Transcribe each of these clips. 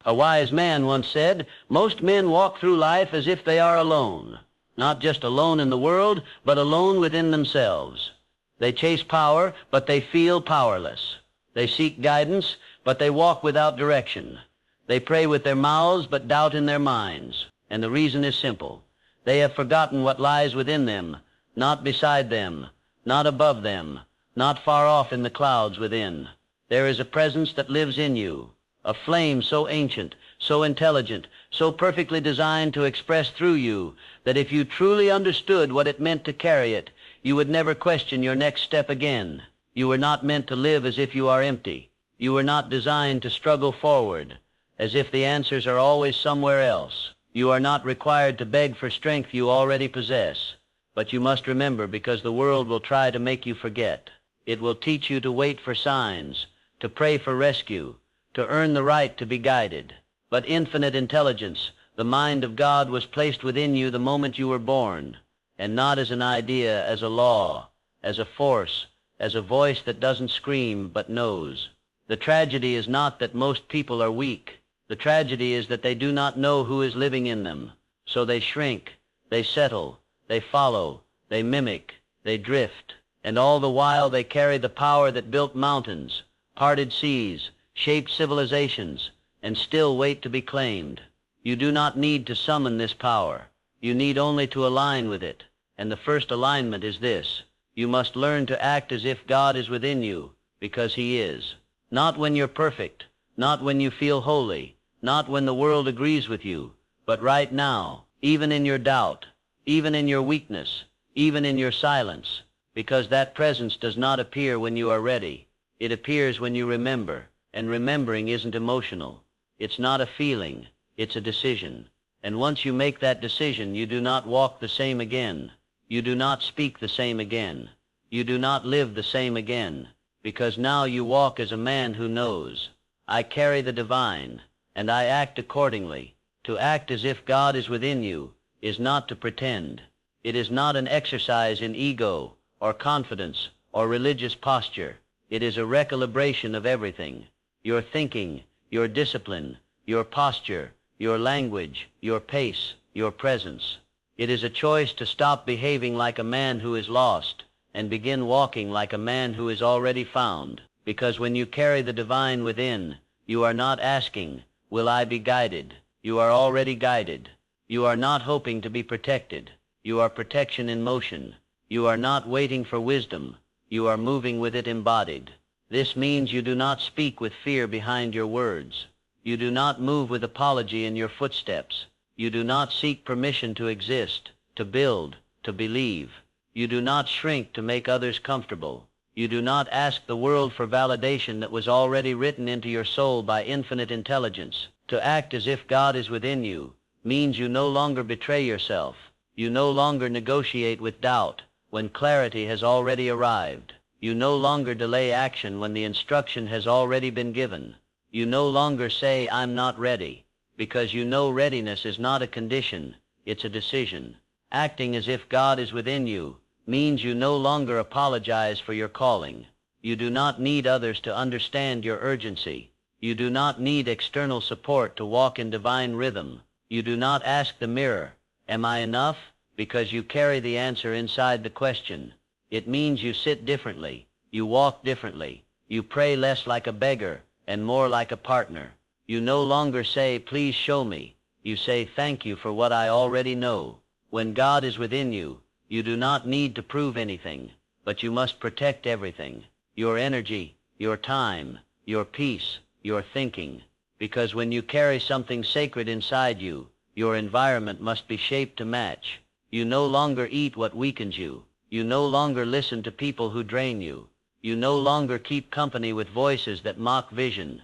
A wise man once said, "Most men walk through life as if they are alone, not just alone in the world, but alone within themselves. They chase power, but they feel powerless. They seek guidance, but they walk without direction. They pray with their mouths, but doubt in their minds. And the reason is simple. They have forgotten what lies within them, not beside them, not above them, not far off in the clouds within. There is a presence that lives in you, a flame so ancient, so intelligent, so perfectly designed to express through you, that if you truly understood what it meant to carry it, you would never question your next step again. You were not meant to live as if you are empty. You were not designed to struggle forward, as if the answers are always somewhere else. You are not required to beg for strength you already possess. But you must remember, because the world will try to make you forget. It will teach you to wait for signs, to pray for rescue, to earn the right to be guided. But infinite intelligence, the mind of God, was placed within you the moment you were born, and not as an idea, as a law, as a force, as a voice that doesn't scream but knows. The tragedy is not that most people are weak. The tragedy is that they do not know who is living in them. So they shrink, they settle, they follow, they mimic, they drift, and all the while they carry the power that built mountains, parted seas, shaped civilizations, and still wait to be claimed. You do not need to summon this power. You need only to align with it. And the first alignment is this: you must learn to act as if God is within you, because He is. Not when you're perfect, not when you feel holy, not when the world agrees with you, but right now, even in your doubt, even in your weakness, even in your silence, because that presence does not appear when you are ready. It appears when you remember, and remembering isn't emotional. It's not a feeling, it's a decision. And once you make that decision, you do not walk the same again. You do not speak the same again. You do not live the same again, because now you walk as a man who knows. I carry the divine, and I act accordingly. To act as if God is within you is not to pretend. It is not an exercise in ego, or confidence, or religious posture. It is a recalibration of everything: your thinking, your discipline, your posture, your language, your pace, your presence. It is a choice to stop behaving like a man who is lost and begin walking like a man who is already found. Because when you carry the divine within, you are not asking, "Will I be guided?" You are already guided. You are not hoping to be protected. You are protection in motion. You are not waiting for wisdom. You are moving with it embodied. This means you do not speak with fear behind your words. You do not move with apology in your footsteps. You do not seek permission to exist, to build, to believe. You do not shrink to make others comfortable. You do not ask the world for validation that was already written into your soul by infinite intelligence. To act as if God is within you means you no longer betray yourself. You no longer negotiate with doubt when clarity has already arrived. You no longer delay action when the instruction has already been given. You no longer say, "I'm not ready," because you know readiness is not a condition, it's a decision. Acting as if God is within you means you no longer apologize for your calling. You do not need others to understand your urgency. You do not need external support to walk in divine rhythm. You do not ask the mirror, "Am I enough?" because you carry the answer inside the question. It means you sit differently, you walk differently, you pray less like a beggar and more like a partner. You no longer say, "Please show me." You say, "Thank you for what I already know." When God is within you, you do not need to prove anything, but you must protect everything: your energy, your time, your peace, your thinking. Because when you carry something sacred inside you, your environment must be shaped to match. You no longer eat what weakens you. You no longer listen to people who drain you. You no longer keep company with voices that mock vision.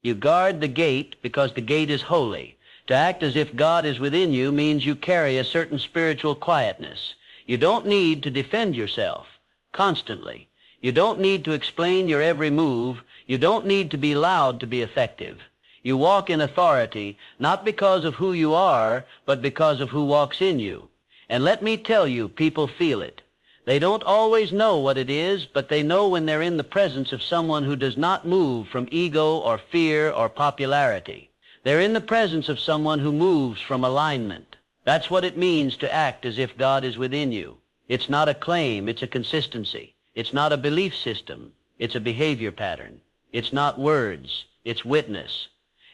You guard the gate because the gate is holy. To act as if God is within you means you carry a certain spiritual quietness. You don't need to defend yourself constantly. You don't need to explain your every move. You don't need to be loud to be effective. You walk in authority, not because of who you are, but because of who walks in you. And let me tell you, people feel it. They don't always know what it is, but they know when they're in the presence of someone who does not move from ego or fear or popularity. They're in the presence of someone who moves from alignment. That's what it means to act as if God is within you. It's not a claim, it's a consistency. It's not a belief system, it's a behavior pattern. It's not words, it's witness.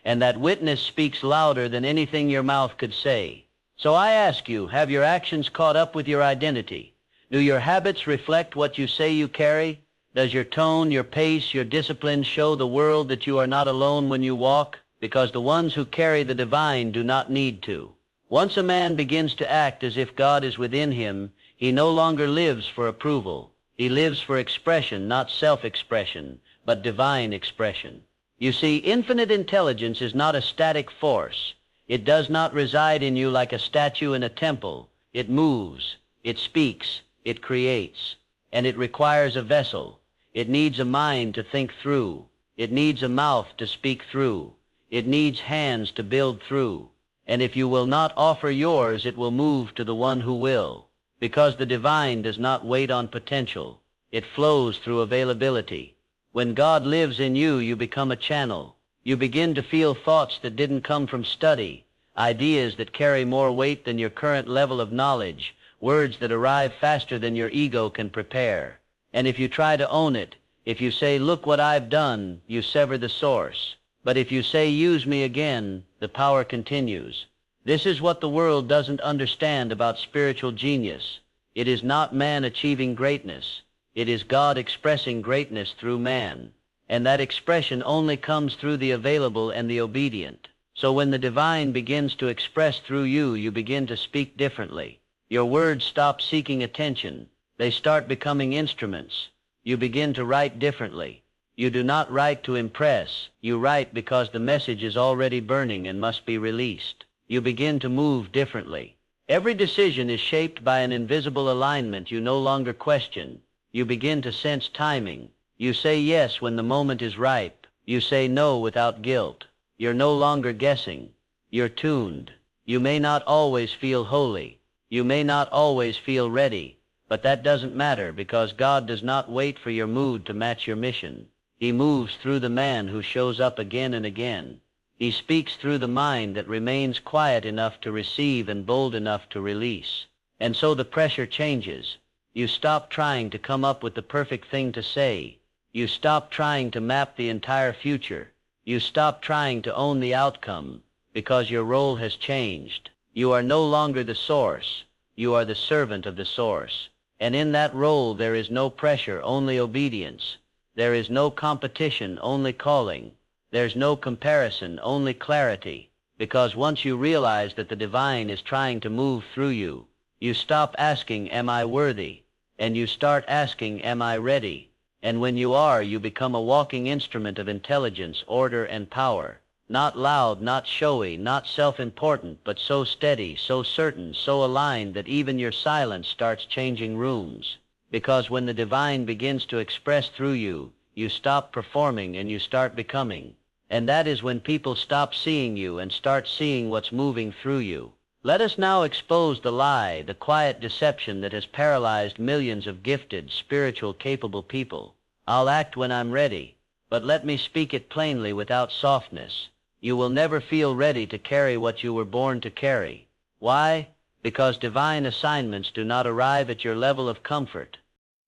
And that witness speaks louder than anything your mouth could say. So I ask you, have your actions caught up with your identity? Do your habits reflect what you say you carry? Does your tone, your pace, your discipline show the world that you are not alone when you walk? Because the ones who carry the divine do not need to. Once a man begins to act as if God is within him, he no longer lives for approval. He lives for expression, not self-expression, but divine expression. You see, infinite intelligence is not a static force. It does not reside in you like a statue in a temple. It moves, it speaks, it creates, and it requires a vessel. It needs a mind to think through. It needs a mouth to speak through. It needs hands to build through. And if you will not offer yours, it will move to the one who will. Because the divine does not wait on potential. It flows through availability. When God lives in you, you become a channel. You begin to feel thoughts that didn't come from study, ideas that carry more weight than your current level of knowledge, words that arrive faster than your ego can prepare. And if you try to own it, if you say, look what I've done, you sever the source. But if you say, use me again, the power continues. This is what the world doesn't understand about spiritual genius. It is not man achieving greatness. It is God expressing greatness through man. And that expression only comes through the available and the obedient. So when the divine begins to express through you, you begin to speak differently. Your words stop seeking attention. They start becoming instruments. You begin to write differently. You do not write to impress. You write because the message is already burning and must be released. You begin to move differently. Every decision is shaped by an invisible alignment you no longer question. You begin to sense timing. You say yes when the moment is ripe. You say no without guilt. You're no longer guessing. You're tuned. You may not always feel holy. You may not always feel ready. But that doesn't matter because God does not wait for your mood to match your mission. He moves through the man who shows up again and again. He speaks through the mind that remains quiet enough to receive and bold enough to release. And so the pressure changes. You stop trying to come up with the perfect thing to say. You stop trying to map the entire future. You stop trying to own the outcome because your role has changed. You are no longer the source. You are the servant of the source. And in that role there is no pressure, only obedience. There is no competition, only calling. There's no comparison, only clarity. Because once you realize that the divine is trying to move through you, you stop asking, am I worthy? And you start asking, am I ready? And when you are, you become a walking instrument of intelligence, order, and power. Not loud, not showy, not self-important, but so steady, so certain, so aligned that even your silence starts changing rooms. Because when the divine begins to express through you, you stop performing and you start becoming. And that is when people stop seeing you and start seeing what's moving through you. Let us now expose the lie, the quiet deception that has paralyzed millions of gifted, spiritual, capable people. I'll act when I'm ready, but let me speak it plainly without softness. You will never feel ready to carry what you were born to carry. Why? Because divine assignments do not arrive at your level of comfort.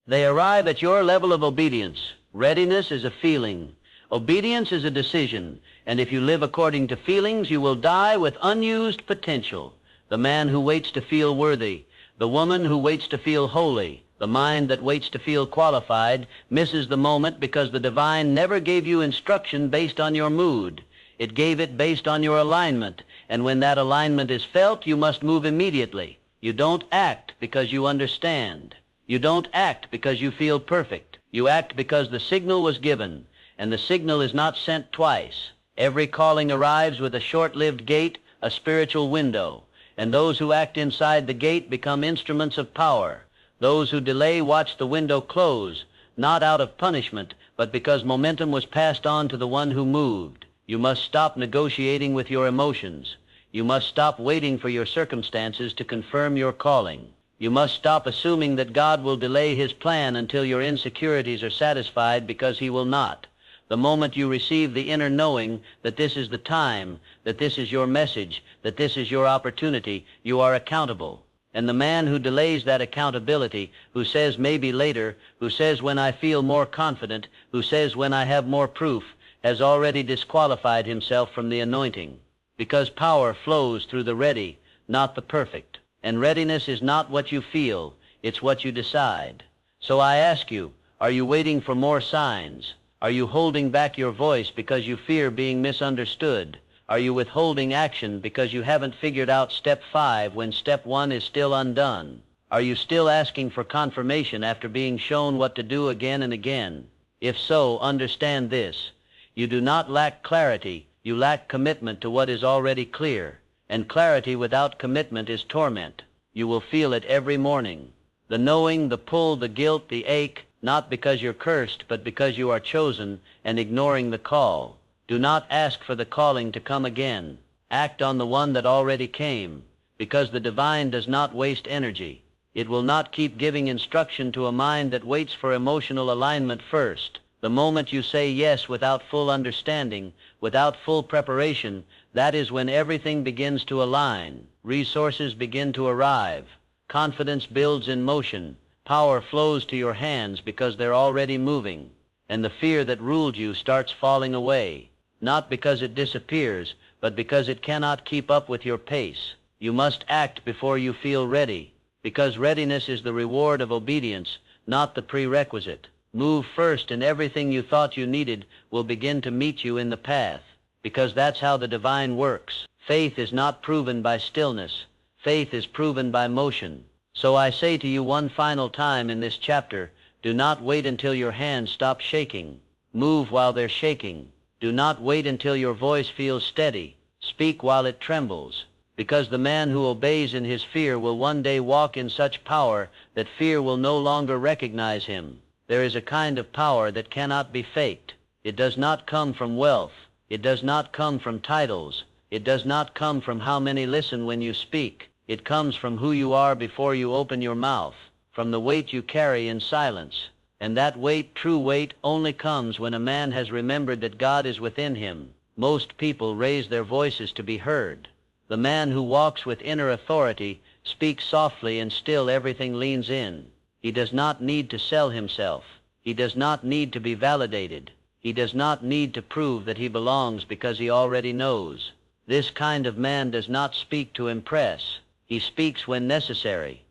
They arrive at your level of obedience. Readiness is a feeling. Obedience is a decision. And if you live according to feelings, you will die with unused potential. The man who waits to feel worthy, the woman who waits to feel holy, the mind that waits to feel qualified, misses the moment because the divine never gave you instruction based on your mood. It gave it based on your alignment, and when that alignment is felt, you must move immediately. You don't act because you understand. You don't act because you feel perfect. You act because the signal was given, and the signal is not sent twice. Every calling arrives with a short-lived gate, a spiritual window, and those who act inside the gate become instruments of power. Those who delay watch the window close, not out of punishment, but because momentum was passed on to the one who moved. You must stop negotiating with your emotions. You must stop waiting for your circumstances to confirm your calling. You must stop assuming that God will delay his plan until your insecurities are satisfied, because he will not. The moment you receive the inner knowing that this is the time, that this is your message, that this is your opportunity. You are accountable. And the man who delays that accountability, who says maybe later, who says when I feel more confident, who says when I have more proof, has already disqualified himself from the anointing. Because power flows through the ready, not the perfect. And readiness is not what you feel, it's what you decide. So I ask you, are you waiting for more signs? Are you holding back your voice because you fear being misunderstood? Are you withholding action because you haven't figured out step 5 when step 1 is still undone? Are you still asking for confirmation after being shown what to do again and again? If so, understand this. You do not lack clarity, you lack commitment to what is already clear. And clarity without commitment is torment. You will feel it every morning. The knowing, the pull, the guilt, the ache, not because you're cursed, but because you are chosen and ignoring the call. Do not ask for the calling to come again. Act on the one that already came, because the divine does not waste energy. It will not keep giving instruction to a mind that waits for emotional alignment first. The moment you say yes without full understanding, without full preparation, that is when everything begins to align. Resources begin to arrive. Confidence builds in motion. Power flows to your hands because they're already moving. And the fear that ruled you starts falling away. Not because it disappears, but because it cannot keep up with your pace. You must act before you feel ready, because readiness is the reward of obedience, not the prerequisite. Move first, and everything you thought you needed will begin to meet you in the path, because that's how the divine works. Faith is not proven by stillness. Faith is proven by motion. So I say to you one final time in this chapter, do not wait until your hands stop shaking. Move while they're shaking. Do not wait until your voice feels steady. Speak while it trembles, because the man who obeys in his fear will one day walk in such power that fear will no longer recognize him. There is a kind of power that cannot be faked. It does not come from wealth. It does not come from titles. It does not come from how many listen when you speak. It comes from who you are before you open your mouth, from the weight you carry in silence. And that weight, true weight, only comes when a man has remembered that God is within him. Most people raise their voices to be heard. The man who walks with inner authority speaks softly, and still everything leans in. He does not need to sell himself. He does not need to be validated. He does not need to prove that he belongs because he already knows. This kind of man does not speak to impress. He speaks when necessary.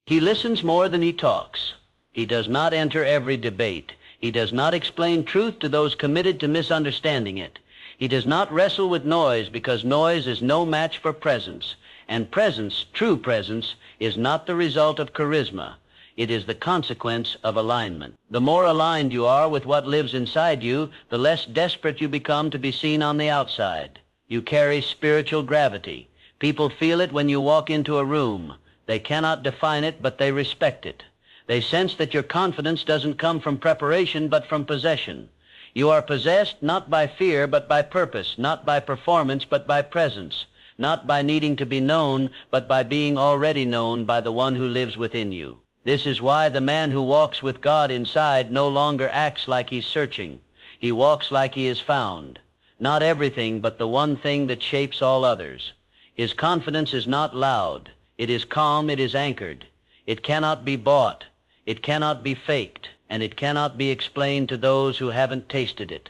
He listens more than he talks. He does not enter every debate. He does not explain truth to those committed to misunderstanding it. He does not wrestle with noise, because noise is no match for presence. And presence, true presence, is not the result of charisma. It is the consequence of alignment. The more aligned you are with what lives inside you, the less desperate you become to be seen on the outside. You carry spiritual gravity. People feel it when you walk into a room. They cannot define it, but they respect it. They sense that your confidence doesn't come from preparation, but from possession. You are possessed not by fear, but by purpose, not by performance, but by presence, not by needing to be known, but by being already known by the one who lives within you. This is why the man who walks with God inside no longer acts like he's searching. He walks like he is found. Not everything, but the one thing that shapes all others. His confidence is not loud. It is calm, it is anchored. It cannot be bought. It cannot be faked, and it cannot be explained to those who haven't tasted it.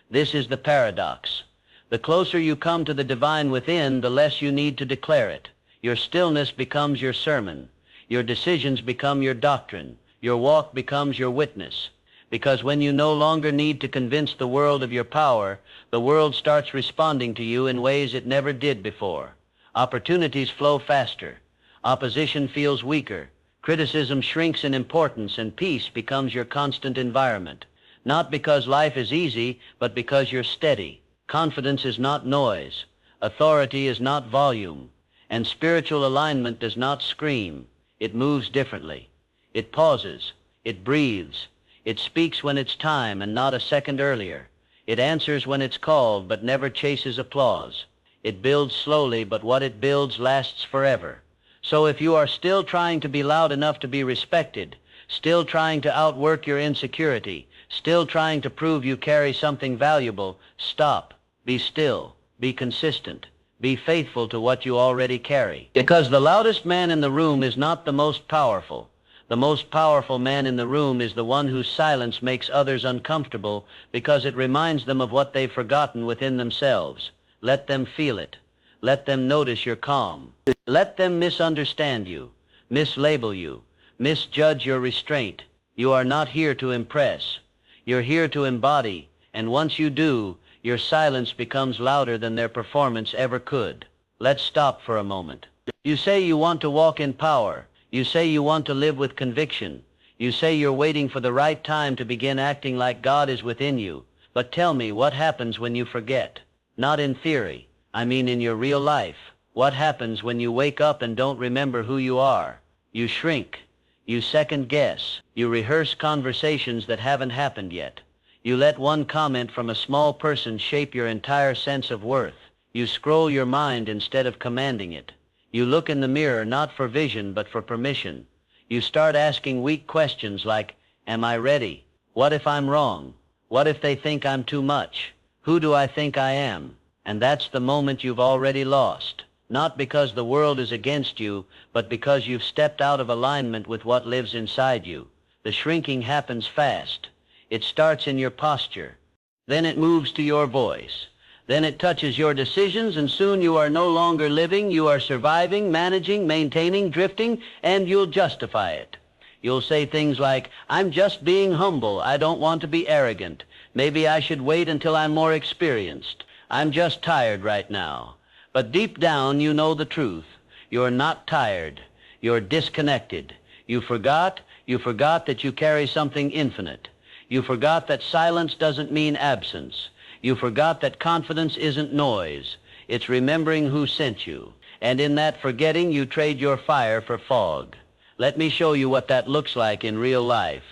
This is the paradox. The closer you come to the divine within, the less you need to declare it. Your stillness becomes your sermon. Your decisions become your doctrine. Your walk becomes your witness. Because when you no longer need to convince the world of your power, the world starts responding to you in ways it never did before. Opportunities flow faster. Opposition feels weaker. Criticism shrinks in importance, and peace becomes your constant environment. Not because life is easy, but because you're steady. Confidence is not noise. Authority is not volume. And spiritual alignment does not scream. It moves differently. It pauses. It breathes. It speaks when it's time and not a second earlier. It answers when it's called, but never chases applause. It builds slowly, but what it builds lasts forever. So if you are still trying to be loud enough to be respected, still trying to outwork your insecurity, still trying to prove you carry something valuable, stop. Be still. Be consistent. Be faithful to what you already carry. Because the loudest man in the room is not the most powerful. The most powerful man in the room is the one whose silence makes others uncomfortable because it reminds them of what they've forgotten within themselves. Let them feel it. Let them notice your calm. Let them misunderstand you, mislabel you, misjudge your restraint. You are not here to impress. You're here to embody, and once you do, your silence becomes louder than their performance ever could. Let's stop for a moment. You say you want to walk in power. You say you want to live with conviction. You say you're waiting for the right time to begin acting like God is within you. But tell me, what happens when you forget? Not in theory. I mean in your real life. What happens when you wake up and don't remember who you are? You shrink. You second guess. You rehearse conversations that haven't happened yet. You let one comment from a small person shape your entire sense of worth. You scroll your mind instead of commanding it. You look in the mirror not for vision but for permission. You start asking weak questions like, am I ready? What if I'm wrong? What if they think I'm too much? Who do I think I am? And that's the moment you've already lost. Not because the world is against you, but because you've stepped out of alignment with what lives inside you. The shrinking happens fast. It starts in your posture. Then it moves to your voice. Then it touches your decisions, and soon you are no longer living. You are surviving, managing, maintaining, drifting, and you'll justify it. You'll say things like, I'm just being humble. I don't want to be arrogant. Maybe I should wait until I'm more experienced. I'm just tired right now. But deep down, you know the truth. You're not tired. You're disconnected. You forgot that you carry something infinite. You forgot that silence doesn't mean absence. You forgot that confidence isn't noise. It's remembering who sent you. And in that forgetting, you trade your fire for fog. Let me show you what that looks like in real life.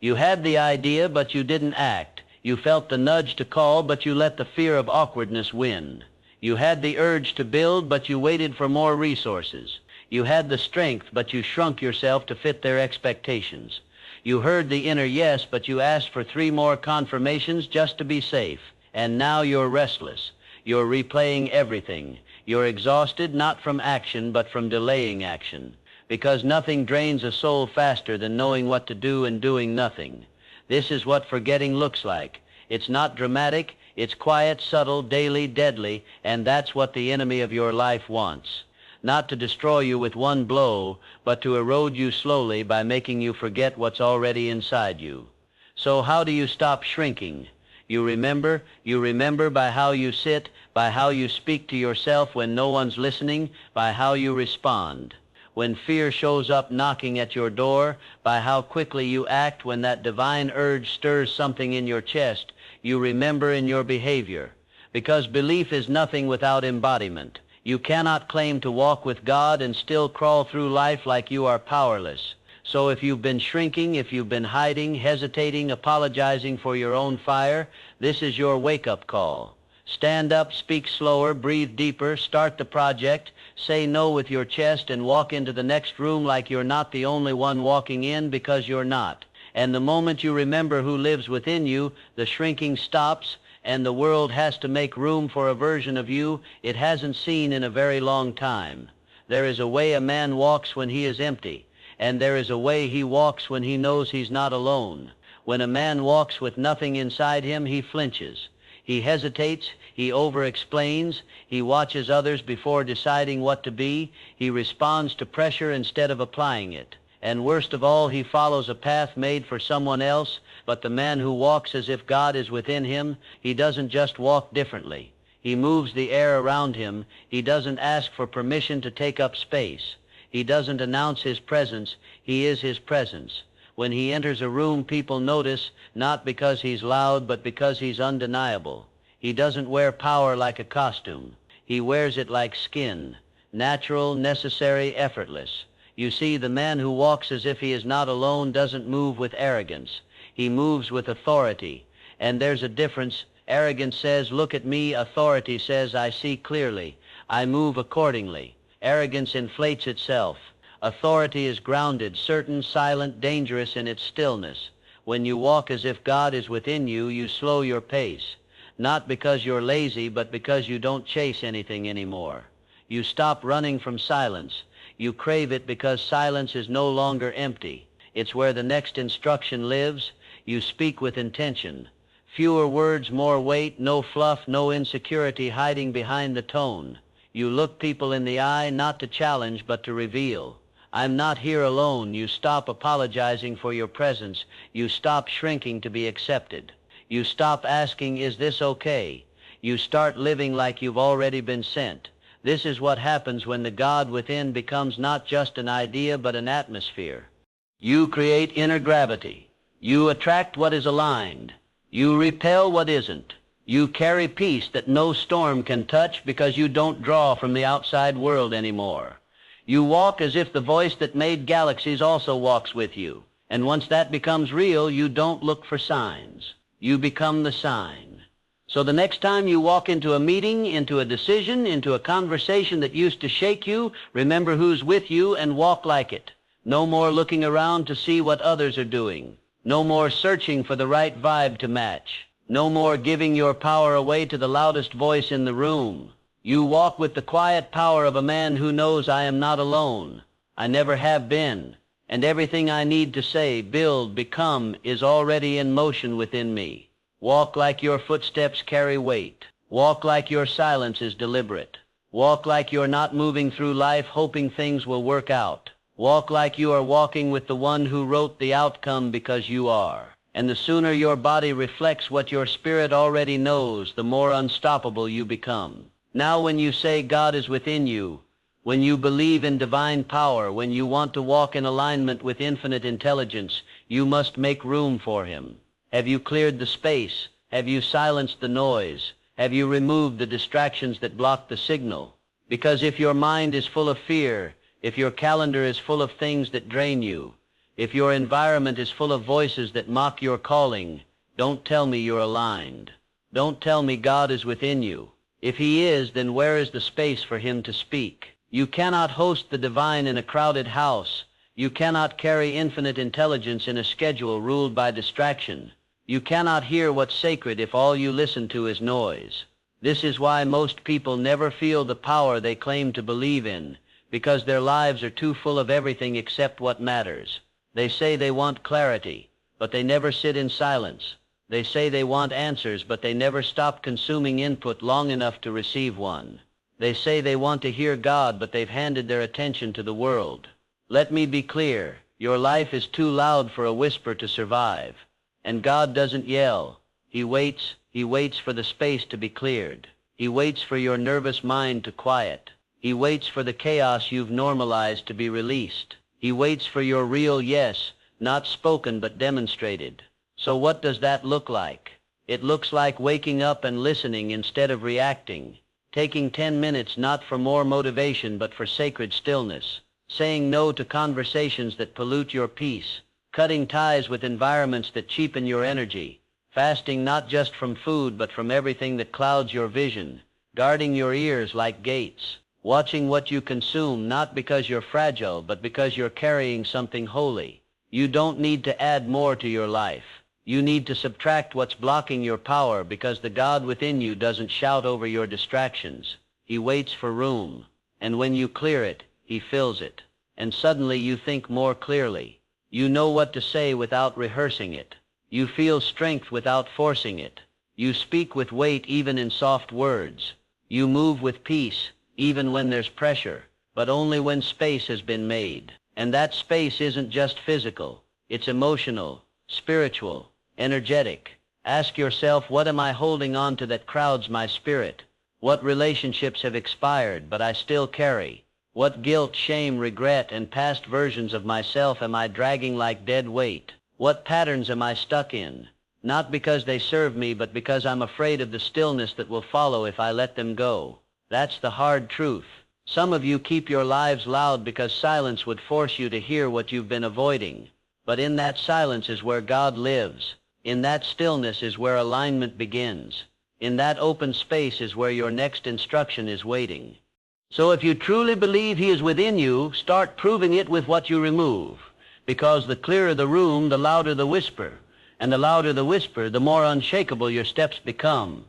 You had the idea, but you didn't act. You felt the nudge to call, but you let the fear of awkwardness win. You had the urge to build, but you waited for more resources. You had the strength, but you shrunk yourself to fit their expectations. You heard the inner yes, but you asked for 3 more confirmations just to be safe. And now you're restless. You're replaying everything. You're exhausted not from action, but from delaying action. Because nothing drains a soul faster than knowing what to do and doing nothing. This is what forgetting looks like. It's not dramatic. It's quiet, subtle, daily, deadly, and that's what the enemy of your life wants. Not to destroy you with one blow, but to erode you slowly by making you forget what's already inside you. So how do you stop shrinking? You remember by how you sit, by how you speak to yourself when no one's listening, by how you respond. When fear shows up knocking at your door, by how quickly you act when that divine urge stirs something in your chest. You remember in your behavior. Because belief is nothing without embodiment. You cannot claim to walk with God and still crawl through life like you are powerless. So if you've been shrinking, if you've been hiding, hesitating, apologizing for your own fire, this is your wake-up call. Stand up, speak slower, breathe deeper, start the project, say no with your chest, and walk into the next room like you're not the only one walking in, because you're not. And the moment you remember who lives within you, the shrinking stops, and the world has to make room for a version of you it hasn't seen in a very long time. There is a way a man walks when he is empty, and there is a way he walks when he knows he's not alone. When a man walks with nothing inside him, he flinches. He hesitates, he over-explains, he watches others before deciding what to be, he responds to pressure instead of applying it. And worst of all, he follows a path made for someone else, but the man who walks as if God is within him, he doesn't just walk differently. He moves the air around him. He doesn't ask for permission to take up space. He doesn't announce his presence. He is his presence. When he enters a room, people notice, not because he's loud, but because he's undeniable. He doesn't wear power like a costume. He wears it like skin, natural, necessary, effortless. You see, the man who walks as if he is not alone doesn't move with arrogance. He moves with authority. And there's a difference. Arrogance says, look at me. Authority says, I see clearly. I move accordingly. Arrogance inflates itself. Authority is grounded, certain, silent, dangerous in its stillness. When you walk as if God is within you, you slow your pace. not because you're lazy, but because you don't chase anything anymore. You stop running from silence. You crave it because silence is no longer empty. It's where the next instruction lives. You speak with intention. Fewer words, more weight, no fluff, no insecurity hiding behind the tone. You look people in the eye, not to challenge, but to reveal. I'm not here alone. You stop apologizing for your presence. You stop shrinking to be accepted. You stop asking, is this okay? You start living like you've already been sent. This is what happens when the God within becomes not just an idea, but an atmosphere. You create inner gravity. You attract what is aligned. You repel what isn't. You carry peace that no storm can touch because you don't draw from the outside world anymore. You walk as if the voice that made galaxies also walks with you. And once that becomes real, you don't look for signs. You become the sign. So the next time you walk into a meeting, into a decision, into a conversation that used to shake you, remember who's with you and walk like it. No more looking around to see what others are doing. No more searching for the right vibe to match. No more giving your power away to the loudest voice in the room. You walk with the quiet power of a man who knows I am not alone. I never have been. And everything I need to say, build, become, is already in motion within me. Walk like your footsteps carry weight. Walk like your silence is deliberate. Walk like you're not moving through life hoping things will work out. Walk like you are walking with the one who wrote the outcome because you are. And the sooner your body reflects what your spirit already knows, the more unstoppable you become. Now when you say God is within you, when you believe in divine power, when you want to walk in alignment with infinite intelligence, you must make room for him. Have you cleared the space? Have you silenced the noise? Have you removed the distractions that block the signal? Because if your mind is full of fear, if your calendar is full of things that drain you, if your environment is full of voices that mock your calling, don't tell me you're aligned. Don't tell me God is within you. If he is, then where is the space for him to speak? You cannot host the divine in a crowded house. You cannot carry infinite intelligence in a schedule ruled by distraction. You cannot hear what's sacred if all you listen to is noise. This is why most people never feel the power they claim to believe in, because their lives are too full of everything except what matters. They say they want clarity, but they never sit in silence. They say they want answers, but they never stop consuming input long enough to receive one. They say they want to hear God, but they've handed their attention to the world. Let me be clear. Your life is too loud for a whisper to survive. And God doesn't yell. He waits for the space to be cleared. He waits for your nervous mind to quiet. He waits for the chaos you've normalized to be released. He waits for your real yes, not spoken but demonstrated. So what does that look like? It looks like waking up and listening instead of reacting. Taking 10 minutes not for more motivation but for sacred stillness. Saying no to conversations that pollute your peace. Cutting ties with environments that cheapen your energy. Fasting not just from food but from everything that clouds your vision. Guarding your ears like gates. Watching what you consume not because you're fragile but because you're carrying something holy. You don't need to add more to your life. You need to subtract what's blocking your power because the God within you doesn't shout over your distractions. He waits for room. And when you clear it, he fills it. And suddenly you think more clearly. You know what to say without rehearsing it. You feel strength without forcing it. You speak with weight even in soft words. You move with peace even when there's pressure, but only when space has been made. And that space isn't just physical. It's emotional, spiritual, energetic. Ask yourself, what am I holding on to that crowds my spirit? What relationships have expired but I still carry? What guilt, shame, regret, and past versions of myself am I dragging like dead weight? What patterns am I stuck in? Not because they serve me, but because I'm afraid of the stillness that will follow if I let them go. That's the hard truth. Some of you keep your lives loud because silence would force you to hear what you've been avoiding. But in that silence is where God lives. In that stillness is where alignment begins. In that open space is where your next instruction is waiting. So if you truly believe he is within you, start proving it with what you remove. Because the clearer the room, the louder the whisper. And the louder the whisper, the more unshakable your steps become.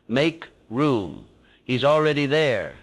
Make room. He's already there.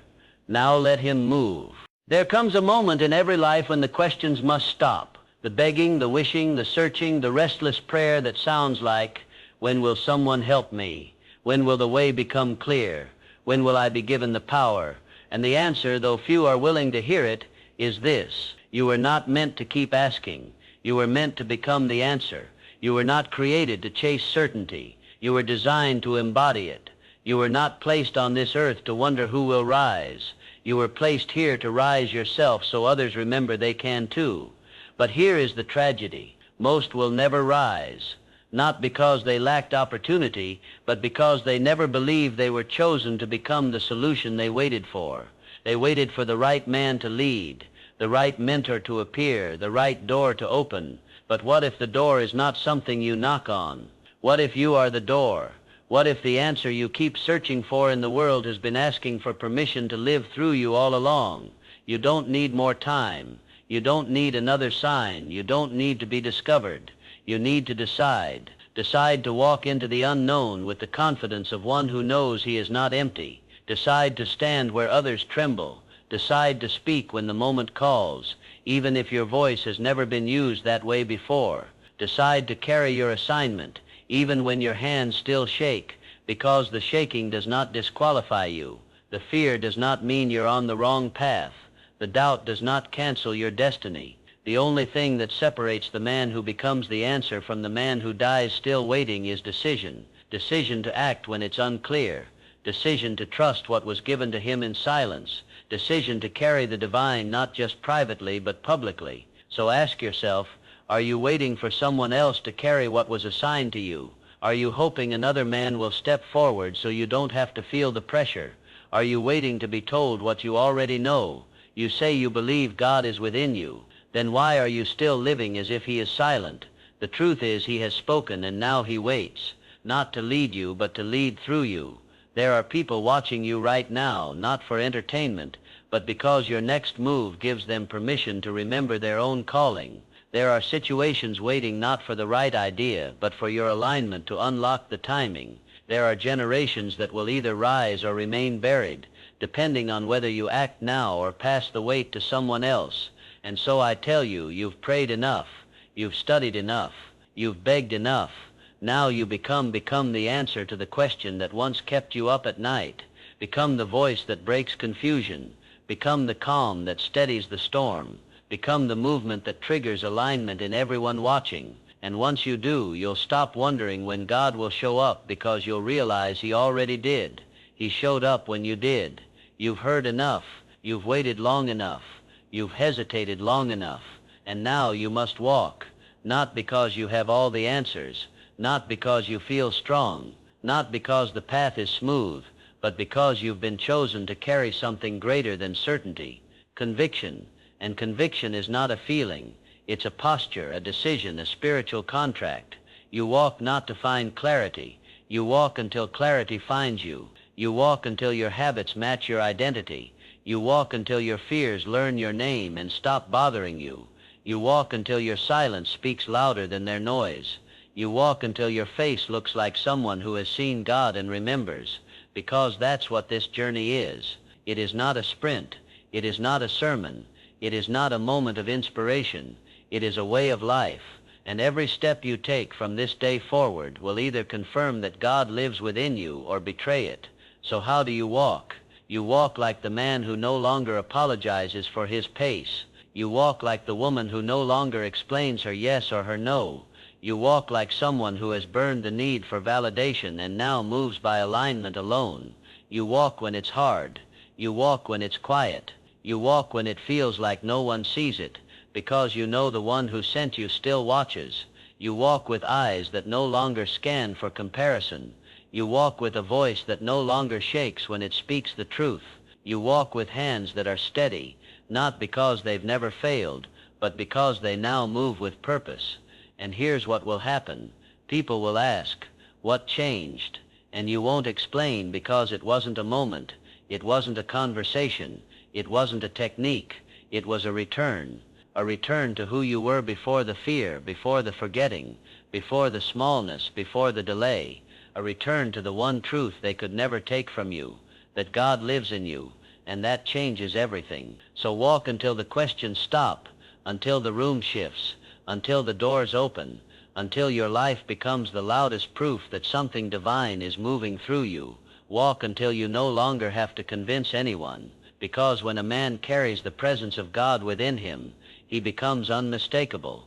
Now let him move. There comes a moment in every life when the questions must stop. The begging, the wishing, the searching, the restless prayer that sounds like, when will someone help me? When will the way become clear? When will I be given the power? And the answer, though few are willing to hear it, is this: you were not meant to keep asking. You were meant to become the answer. You were not created to chase certainty. You were designed to embody it. You were not placed on this earth to wonder who will rise. You were placed here to rise yourself so others remember they can too. But here is the tragedy. Most will never rise, not because they lacked opportunity, but because they never believed they were chosen to become the solution they waited for. They waited for the right man to lead, the right mentor to appear, the right door to open. But what if the door is not something you knock on? What if you are the door? What if the answer you keep searching for in the world has been asking for permission to live through you all along? You don't need more time. You don't need another sign. You don't need to be discovered. You need to decide. Decide to walk into the unknown with the confidence of one who knows he is not empty. Decide to stand where others tremble. Decide to speak when the moment calls, even if your voice has never been used that way before. Decide to carry your assignment, even when your hands still shake, because the shaking does not disqualify you. The fear does not mean you're on the wrong path. The doubt does not cancel your destiny. The only thing that separates the man who becomes the answer from the man who dies still waiting is decision. Decision to act when it's unclear. Decision to trust what was given to him in silence. Decision to carry the divine not just privately but publicly. So ask yourself, are you waiting for someone else to carry what was assigned to you? Are you hoping another man will step forward so you don't have to feel the pressure? Are you waiting to be told what you already know? You say you believe God is within you. Then why are you still living as if he is silent? The truth is he has spoken and now he waits, not to lead you but to lead through you. There are people watching you right now, not for entertainment, but because your next move gives them permission to remember their own calling. There are situations waiting not for the right idea, but for your alignment to unlock the timing. There are generations that will either rise or remain buried, depending on whether you act now or pass the weight to someone else. And so I tell you, you've prayed enough, you've studied enough, you've begged enough. Now you become the answer to the question that once kept you up at night. Become the voice that breaks confusion. Become the calm that steadies the storm. Become the movement that triggers alignment in everyone watching. And once you do, you'll stop wondering when God will show up, because you'll realize he already did. He showed up when you did. You've heard enough. You've waited long enough. You've hesitated long enough. And now you must walk. Not because you have all the answers. Not because you feel strong. Not because the path is smooth. But because you've been chosen to carry something greater than certainty. Conviction. And conviction is not a feeling. It's a posture, a decision, a spiritual contract. You walk not to find clarity. You walk until clarity finds you. You walk until your habits match your identity. You walk until your fears learn your name and stop bothering you. You walk until your silence speaks louder than their noise. You walk until your face looks like someone who has seen God and remembers. Because that's what this journey is. It is not a sprint. It is not a sermon. It is not a moment of inspiration. It is a way of life. And every step you take from this day forward will either confirm that God lives within you or betray it. So how do you walk? You walk like the man who no longer apologizes for his pace. You walk like the woman who no longer explains her yes or her no. You walk like someone who has burned the need for validation and now moves by alignment alone. You walk when it's hard. You walk when it's quiet. You walk when it feels like no one sees it, because you know the one who sent you still watches. You walk with eyes that no longer scan for comparison. You walk with a voice that no longer shakes when it speaks the truth. You walk with hands that are steady, not because they've never failed, but because they now move with purpose. And here's what will happen. People will ask, what changed? And you won't explain, because it wasn't a moment. It wasn't a conversation. It wasn't a technique. It was a return to who you were before the fear, before the forgetting, before the smallness, before the delay. a return to the one truth they could never take from you, that God lives in you, and that changes everything. So walk until the questions stop, until the room shifts, until the doors open, until your life becomes the loudest proof that something divine is moving through you. Walk until you no longer have to convince anyone, because when a man carries the presence of God within him, he becomes unmistakable.